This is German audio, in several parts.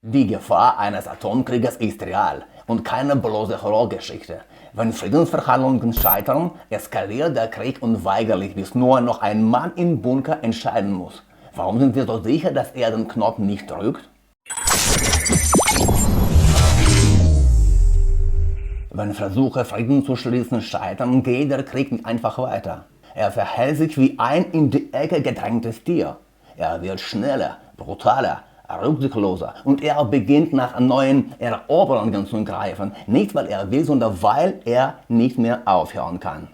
Die Gefahr eines Atomkrieges ist real und keine bloße Horrorgeschichte. Wenn Friedensverhandlungen scheitern, eskaliert der Krieg unweigerlich, bis nur noch ein Mann im Bunker entscheiden muss. Warum sind wir so sicher, dass er den Knopf nicht drückt? Wenn Versuche, Frieden zu schließen, scheitern, geht der Krieg nicht einfach weiter. Er verhält sich wie ein in die Ecke gedrängtes Tier. Er wird schneller, brutaler, rücksichtsloser und er beginnt nach neuen Eroberungen zu greifen. Nicht weil er will, sondern weil er nicht mehr aufhören kann.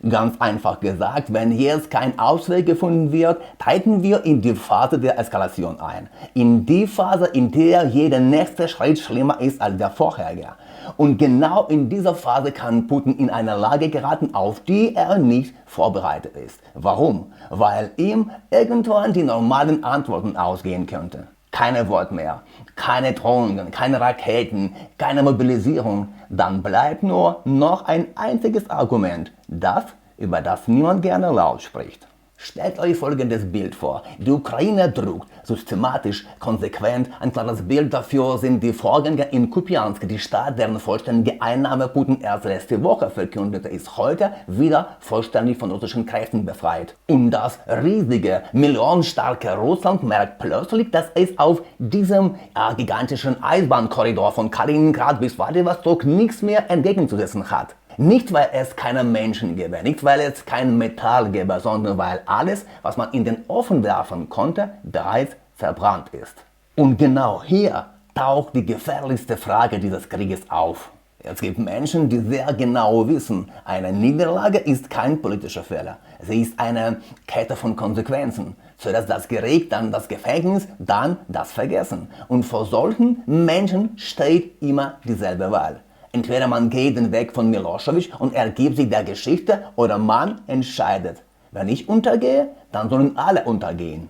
Ganz einfach gesagt, wenn jetzt kein Ausweg gefunden wird, treten wir in die Phase der Eskalation ein. In die Phase, in der jeder nächste Schritt schlimmer ist als der vorherige. Und genau in dieser Phase kann Putin in eine Lage geraten, auf die er nicht vorbereitet ist. Warum? Weil ihm irgendwann die normalen Antworten ausgehen könnten. Keine Wort mehr, keine Drohungen, keine Raketen, keine Mobilisierung. Dann bleibt nur noch ein einziges Argument, das, über das niemand gerne laut spricht. Stellt euch folgendes Bild vor. Die Ukraine druckt systematisch, konsequent. Ein klares Bild dafür sind die Vorgänge in Kupiansk. Die Stadt, deren vollständige Einnahme Putin erst letzte Woche verkündete, ist heute wieder vollständig von russischen Kräften befreit. Und das riesige, millionenstarke Russland merkt plötzlich, dass es auf diesem gigantischen Eisbahnkorridor von Kaliningrad bis Wladivostok nichts mehr entgegenzusetzen hat. Nicht, weil es keine Menschen gäbe, nicht, weil es kein Metall gäbe, sondern weil alles, was man in den Ofen werfen konnte, bereits verbrannt ist. Und genau hier taucht die gefährlichste Frage dieses Krieges auf. Es gibt Menschen, die sehr genau wissen, eine Niederlage ist kein politischer Fehler. Sie ist eine Kette von Konsequenzen. Zuerst das Gericht, dann das Gefängnis, dann das Vergessen. Und vor solchen Menschen steht immer dieselbe Wahl. Entweder man geht den Weg von Milosevic und ergibt sich der Geschichte oder man entscheidet. Wenn ich untergehe, dann sollen alle untergehen.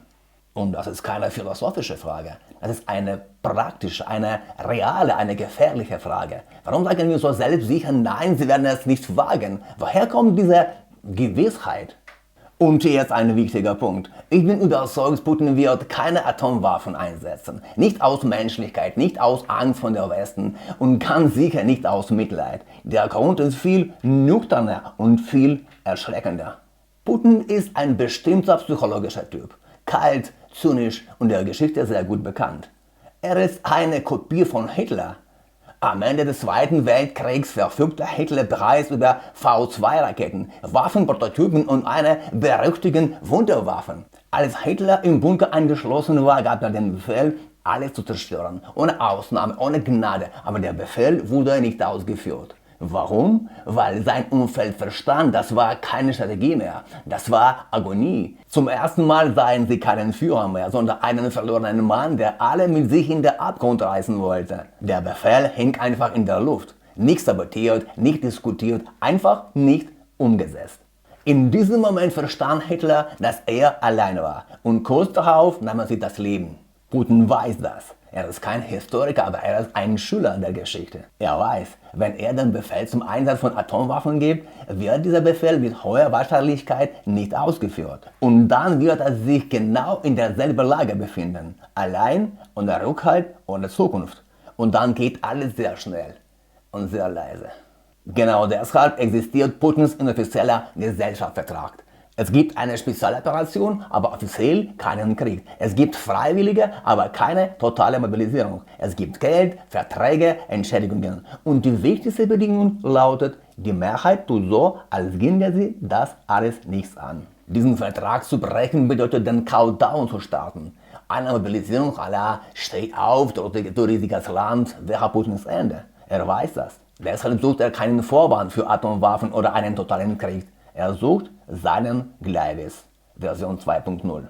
Und das ist keine philosophische Frage. Das ist eine praktische, eine reale, eine gefährliche Frage. Warum sagen wir so selbstsicher, nein, sie werden es nicht wagen? Woher kommt diese Gewissheit? Und jetzt ein wichtiger Punkt. Ich bin überzeugt, Putin wird keine Atomwaffen einsetzen. Nicht aus Menschlichkeit, nicht aus Angst vor der Westen und ganz sicher nicht aus Mitleid. Der Grund ist viel nüchterner und viel erschreckender. Putin ist ein bestimmter psychologischer Typ. Kalt, zynisch und der Geschichte sehr gut bekannt. Er ist eine Kopie von Hitler. Am Ende des Zweiten Weltkriegs verfügte Hitler bereits über V2-Raketen, Waffenprototypen und eine berüchtigten Wunderwaffen. Als Hitler im Bunker eingeschlossen war, gab er den Befehl, alles zu zerstören, ohne Ausnahme, ohne Gnade, aber der Befehl wurde nicht ausgeführt. Warum? Weil sein Umfeld verstand, das war keine Strategie mehr, das war Agonie. Zum ersten Mal sahen sie keinen Führer mehr, sondern einen verlorenen Mann, der alle mit sich in den Abgrund reißen wollte. Der Befehl hing einfach in der Luft. Nicht sabotiert, nicht diskutiert, einfach nicht umgesetzt. In diesem Moment verstand Hitler, dass er alleine war und kurz darauf nahm er sich das Leben. Putin weiß das. Er ist kein Historiker, aber er ist ein Schüler der Geschichte. Er weiß, wenn er den Befehl zum Einsatz von Atomwaffen gibt, wird dieser Befehl mit hoher Wahrscheinlichkeit nicht ausgeführt. Und dann wird er sich genau in derselben Lage befinden. Allein, ohne Rückhalt, ohne Zukunft. Und dann geht alles sehr schnell und sehr leise. Genau deshalb existiert Putins inoffizieller Gesellschaftsvertrag. Es gibt eine Spezialoperation, aber offiziell keinen Krieg. Es gibt Freiwillige, aber keine totale Mobilisierung. Es gibt Geld, Verträge, Entschädigungen. Und die wichtigste Bedingung lautet, die Mehrheit tut so, als ginge sie das alles nichts an. Diesen Vertrag zu brechen bedeutet, den Countdown zu starten. Eine Mobilisierung à la steht auf, du riesiges Land, wäre Putins Ende. Er weiß das. Deshalb sucht er keinen Vorwand für Atomwaffen oder einen totalen Krieg. Er sucht seinen Gleiwitz, Version 2.0.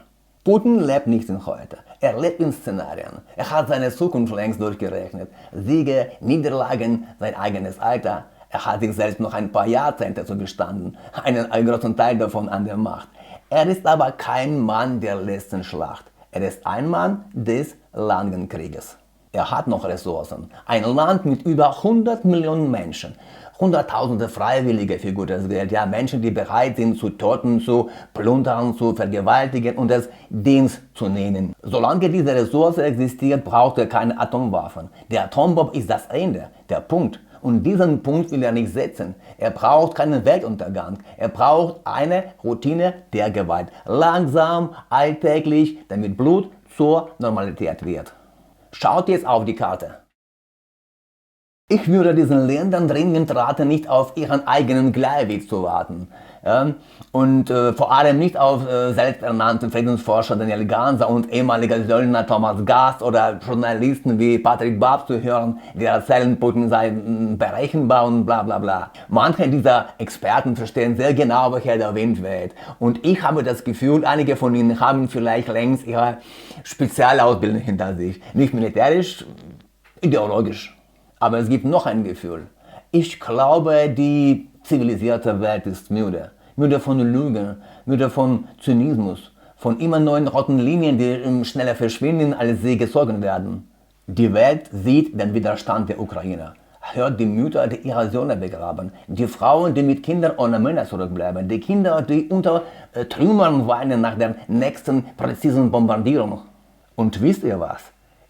Putin lebt nicht in heute, er lebt in Szenarien. Er hat seine Zukunft längst durchgerechnet. Siege, Niederlagen, sein eigenes Alter. Er hat sich selbst noch ein paar Jahrzehnte zugestanden, einen großen Teil davon an der Macht. Er ist aber kein Mann der letzten Schlacht. Er ist ein Mann des langen Krieges. Er hat noch Ressourcen. Ein Land mit über 100 Millionen Menschen. Hunderttausende Freiwillige für gutes Geld. Ja, Menschen, die bereit sind zu töten, zu plündern, zu vergewaltigen und es Dienst zu nehmen. Solange diese Ressource existiert, braucht er keine Atomwaffen. Der Atombomb ist das Ende, der Punkt. Und diesen Punkt will er nicht setzen. Er braucht keinen Weltuntergang. Er braucht eine Routine der Gewalt. Langsam, alltäglich, damit Blut zur Normalität wird. Schaut jetzt auf die Karte. Ich würde diesen Ländern dringend raten, nicht auf ihren eigenen Gleichweg zu warten. Ja? Und vor allem nicht auf selbsternannten Friedensforscher Daniel Ganser und ehemaliger Söldner Thomas Gast oder Journalisten wie Patrick Babs zu hören, die erzählen, Putin sei berechenbar und bla bla bla. Manche dieser Experten verstehen sehr genau, woher der Wind weht. Und ich habe das Gefühl, einige von ihnen haben vielleicht längst ihre Spezialausbildung hinter sich. Nicht militärisch, ideologisch. Aber es gibt noch ein Gefühl. Ich glaube, die zivilisierte Welt ist müde. Müde von Lügen, müde von Zynismus, von immer neuen roten Linien, die schneller verschwinden, als sie gezogen werden. Die Welt sieht den Widerstand der Ukrainer, hört die Mütter, die ihre Söhne begraben, die Frauen, die mit Kindern ohne Männer zurückbleiben, die Kinder, die unter Trümmern weinen nach der nächsten präzisen Bombardierung. Und wisst ihr was?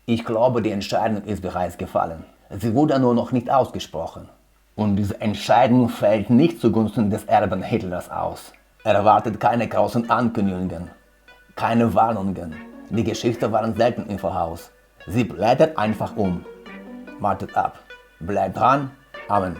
Ich glaube, die Entscheidung ist bereits gefallen. Sie wurde nur noch nicht ausgesprochen. Und diese Entscheidung fällt nicht zugunsten des Erben Hitlers aus. Er erwartet keine großen Ankündigungen, keine Warnungen. Die Geschichte waren selten im Voraus. Sie blättert einfach um. Wartet ab. Bleibt dran. Amen.